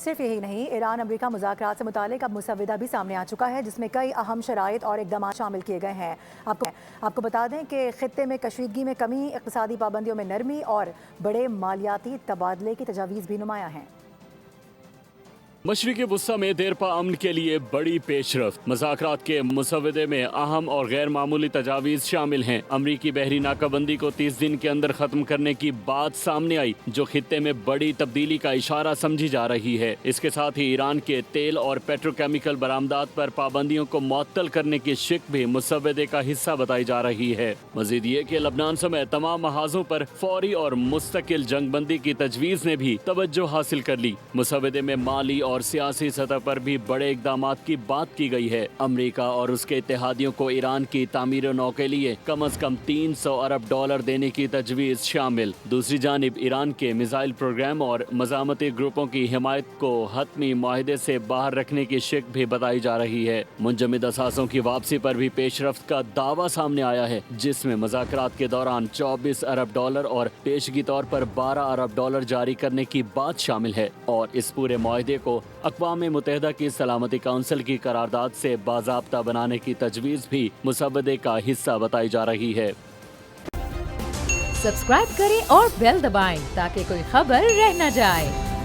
صرف یہی نہیں، ایران امریکہ مذاکرات سے متعلق اب مسودہ بھی سامنے آ چکا ہے، جس میں کئی اہم شرائط اور اقدامات شامل کیے گئے ہیں۔ آپ کو بتا دیں کہ خطے میں کشیدگی میں کمی، اقتصادی پابندیوں میں نرمی اور بڑے مالیاتی تبادلے کی تجاویز بھی نمایاں ہیں۔ مشرقی وسطی میں دیرپا امن کے لیے بڑی پیش رفت۔ مذاکرات کے مسودے میں اہم اور غیر معمولی تجاویز شامل ہیں۔ امریکی بحری ناکہ بندی کو 30 دن کے اندر ختم کرنے کی بات سامنے آئی، جو خطے میں بڑی تبدیلی کا اشارہ سمجھی جا رہی ہے۔ اس کے ساتھ ہی ایران کے تیل اور پیٹروکیمیکل برآمدات پر پابندیوں کو معطل کرنے کی شق بھی مسودے کا حصہ بتائی جا رہی ہے۔ مزید یہ کہ لبنان سمیت تمام محاذوں پر فوری اور مستقل جنگ بندی کی تجویز نے بھی توجہ حاصل کر لی۔ مسودے میں مالی اور سیاسی سطح پر بھی بڑے اقدامات کی بات کی گئی ہے۔ امریکہ اور اس کے اتحادیوں کو ایران کی تعمیر نو کے لیے کم از کم $300 ارب دینے کی تجویز شامل۔ دوسری جانب ایران کے میزائل پروگرام اور مزاحمتی گروپوں کی حمایت کو حتمی معاہدے سے باہر رکھنے کی شق بھی بتائی جا رہی ہے۔ منجمد اثاثوں کی واپسی پر بھی پیش رفت کا دعویٰ سامنے آیا ہے، جس میں مذاکرات کے دوران $24 ارب اور پیشگی طور پر $12 ارب جاری کرنے کی بات شامل ہے، اور اس پورے معاہدے کو اقوام متحدہ کی سلامتی کونسل کی قرارداد سے باضابطہ بنانے کی تجویز بھی مسودے کا حصہ بتائی جا رہی ہے۔ سبسکرائب کریں اور بیل دبائیں تاکہ کوئی خبر رہ نہ جائے۔